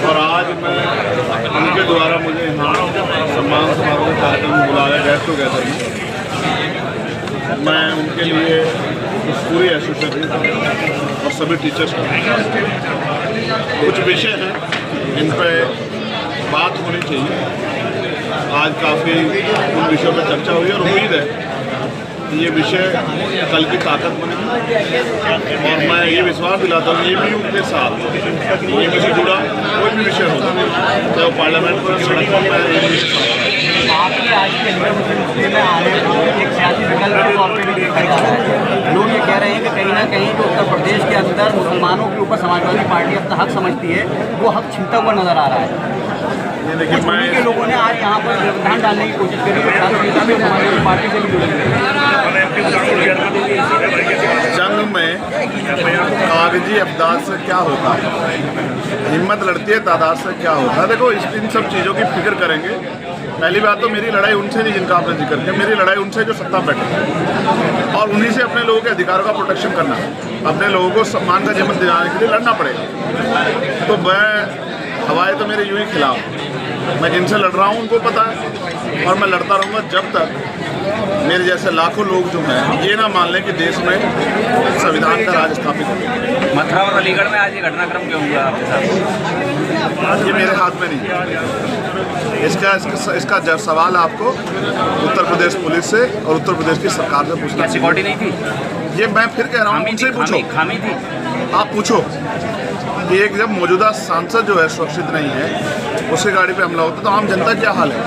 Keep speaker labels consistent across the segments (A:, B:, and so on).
A: और आज मैं उनके द्वारा मुझे यहाँ सम्मान समारोह कार्यक्रम बुलाया गेट टुगेदर में। मैं उनके लिए पूरी एसोसिएशन और सभी टीचर्स को कुछ विषय हैं इन पे बात होनी चाहिए। आज काफ़ी उन विषयों पर चर्चा हुई और उम्मीद है ये विषय कल की ताकत बनेगी और मैं ये विश्वास दिलाता हूँ ये भी उनके साथ ये से जुड़ा कोई भी विषय होगा चाहे वो पार्लियामेंट पर सड़क पर
B: आपके आज के अंदर मुस्लिम में आने को एक सियासी विकल्प के तौर पर भी देखा जा रहा है। लोग ये कह रहे हैं कि कहीं ना कहीं जो उत्तर प्रदेश के अंदर मुसलमानों के ऊपर समाजवादी पार्टी अपना हक समझती है वो हक छीनता हुआ नजर आ रहा है।
A: लेकिन मैं
B: के लोगों ने आज यहाँ पर व्यवधान डालने की कोशिश करी है समाजवादी पार्टी से भी जुड़े।
A: जंग में कागजी अफदाद से क्या होता है, हिम्मत लड़ती है तादाद से क्या होता है। देखो इन सब चीज़ों की फिक्र करेंगे। पहली बात तो मेरी लड़ाई उनसे नहीं जिनका आपने जिक्र किया, मेरी लड़ाई उनसे जो सत्ता बैठे और उन्हीं से अपने लोगों के अधिकारों का प्रोटेक्शन करना, अपने लोगों को सम्मान का जीवन दिलाने के लिए लड़ना पड़ेगा। तो मैं हवाएं तो मेरे यूँ ही खिलाफ, मैं जिनसे लड़ रहा हूँ उनको पता है और मैं लड़ता रहूँगा जब तक मेरे जैसे लाखों लोग जो हैं ये ना मान लें कि देश में संविधान का राज स्थापित हो।
C: मथुरा और अलीगढ़ में आज ये घटनाक्रम क्यों हुआ आपके साथ?
A: ये मेरे हाथ में नहीं। इसका जब सवाल आपको उत्तर प्रदेश पुलिस से और उत्तर प्रदेश की सरकार से पूछना।
C: सिक्योरिटी नहीं थी?
A: ये मैं फिर कह रहा हूँ, उनसे पूछो।
C: खामी थी?
A: आप पूछो कि एक जब मौजूदा सांसद जो है सुरक्षित नहीं है उसकी गाड़ी पे हमला होता तो आम जनता क्या हाल है?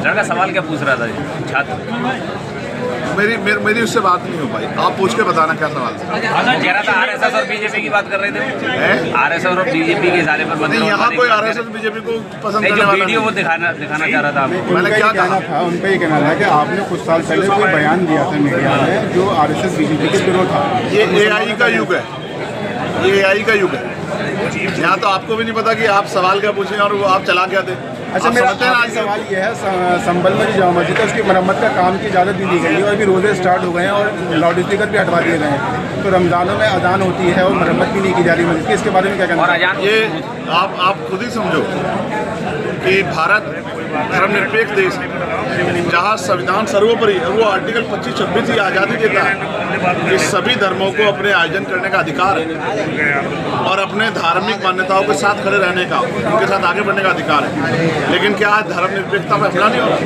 C: लड़का सवाल क्या पूछ रहा था छात्र?
A: मेरी उससे बात नहीं हो पाई। आप पूछ के बताना क्या सवाल था।
C: कह रहा था आरएसएस और बीजेपी की बात कर रहे थे। आरएसएस और बीजेपी के इशारे पर
A: नहीं, यहाँ कोई आरएसएस बीजेपी को पसंद करने वाला
C: वीडियो वो दिखाना चाह रहा था।
A: मैंने क्या कहना था,
D: उनका ये कहना था कि आपने कुछ साल पहले कोई बयान दिया था मीडिया में जो आरएसएस बीजेपी के विरोध था।
A: ये एआई का युग है, ये एआई का युग है। यहाँ तो आपको भी नहीं पता कि आप सवाल क्या पूछें और वो आप चला क्या दें।
D: अच्छा, मेरा आज सवाल ये है, संभल में जो जामा मस्जिद है उसकी मरम्मत का काम की इजाज़त भी दी गई है और अभी रोज़े स्टार्ट हो गए हैं और लाउड स्पीकर भी हटवा दिए गए हैं। तो रमज़ानों में अजान होती है और मरम्मत भी नहीं की जा रही मस्जिद की, इसके बारे में क्या कहना है?
A: ये आप खुद ही समझो कि भारत धर्मनिरपेक्ष देश है जहाँ संविधान सर्वोपरि है। वो आर्टिकल 25-26 ही आज़ादी देता है कि सभी धर्मों को अपने आयोजन करने का अधिकार है और अपने धार्मिक मान्यताओं के साथ खड़े रहने का, उनके साथ आगे बढ़ने का अधिकार है। लेकिन क्या आज धर्मनिरपेक्षता पर हमला नहीं हो रहा?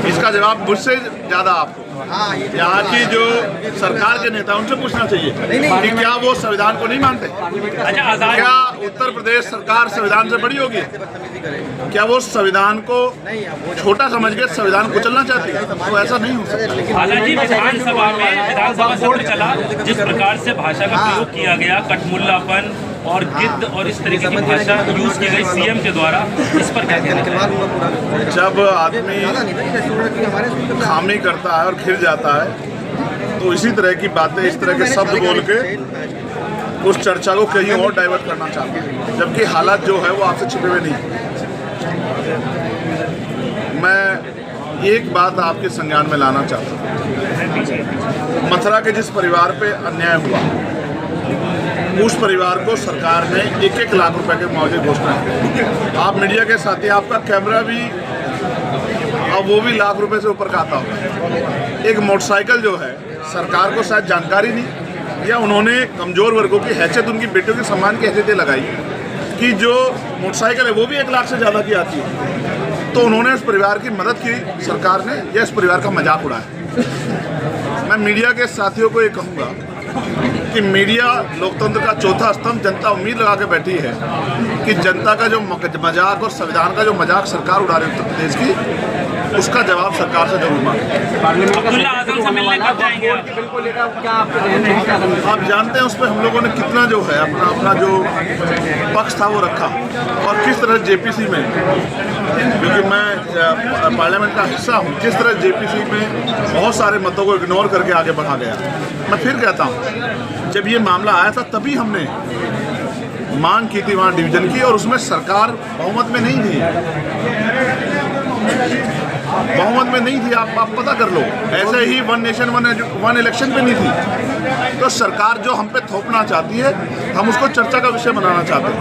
A: इसका जवाब मुझसे ज़्यादा आपको यहाँ की जो सरकार के नेता उनसे पूछना चाहिए कि क्या वो संविधान को नहीं मानते? क्या उत्तर प्रदेश सरकार संविधान से बड़ी होगी? क्या वो संविधान को छोटा समझ के संविधान को चलना चाहती है? तो ऐसा नहीं हो सकता।
E: विधानसभा सत्र चला, जिस प्रकार से भाषा का प्रयोग किया गया, कटमुल्लापन और गिद्ध और इस तरीके की भाषा यूज की गई सीएम के द्वारा, इस पर क्या कहना है?
A: जब आदमी खामी करता है और खिल जाता है तो इसी तरह की बातें, इस तरह के शब्द बोल के उस चर्चा को कहीं और डाइवर्ट करना चाहते हैं, जबकि हालात जो है वो आपसे छिपे हुए नहीं। मैं एक बात आपके संज्ञान में लाना चाहता हूँ। मथुरा के जिस परिवार पे अन्याय हुआ उस परिवार को सरकार ने 1-1 लाख रुपए के मुआवजे घोषणा की। आप मीडिया के साथी, आपका कैमरा भी अब वो भी लाख रुपए से ऊपर का आता होगा। एक मोटरसाइकिल जो है सरकार को शायद जानकारी नहीं या उन्होंने कमज़ोर वर्गों की हैसियत, उनकी बेटियों के सम्मान की हैसियत लगाई कि जो मोटरसाइकिल है वो भी 1 लाख से ज़्यादा की आती है। तो उन्होंने इस परिवार की मदद की सरकार ने, या इस परिवार का मजाक उड़ाया। मैं मीडिया के साथियों को ये कहूँगा कि मीडिया लोकतंत्र का चौथा स्तंभ, जनता उम्मीद लगा के बैठी है कि जनता का जो मजाक और संविधान का जो मजाक सरकार उड़ा रही है उत्तर प्रदेश की, उसका जवाब सरकार से जरूर मांगे। आप जानते हैं उस पर हम लोगों ने कितना जो है अपना जो पक्ष था वो रखा और किस तरह जेपीसी में, क्योंकि मैं पार्लियामेंट का हिस्सा हूँ, किस तरह जेपीसी में बहुत सारे मतों को इग्नोर करके आगे बढ़ा गया। मैं फिर कहता हूँ, जब ये मामला आया था तभी हमने मांग की थी वहाँ डिवीजन की, और उसमें सरकार बहुमत में नहीं थी। बहुमत में नहीं थी, आप पता कर लो। ऐसे ही वन नेशन वन इलेक्शन पे नहीं थी। तो सरकार जो हम पे थोपना चाहती है, हम उसको चर्चा का विषय बनाना चाहते हैं।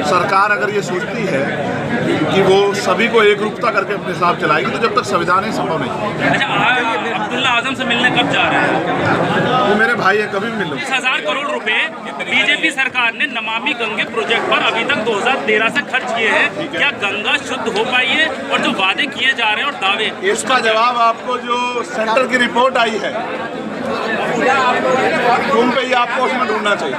A: सरकार अगर ये सोचती है कि वो सभी को एक रूपता करके अपने हिसाब चलाएगी, तो जब तक संविधान ही संभव नहीं।
E: अच्छा, अब्दुल्ला आजम से मिलने कब जा रहे हैं?
A: वो मेरे भाई है, कभी भी मिल लो।
E: 30,000 करोड़ रुपए बीजेपी सरकार ने नमामि गंगे प्रोजेक्ट पर अभी तक 2013 से खर्च किए हैं। क्या गंगा शुद्ध हो पाई है? और जो वादे किए जा रहे हैं और दावे,
A: इसका जवाब आपको जो सेंटर की रिपोर्ट आई है, तुम पे ही आपको उसमें ढूंढना चाहिए।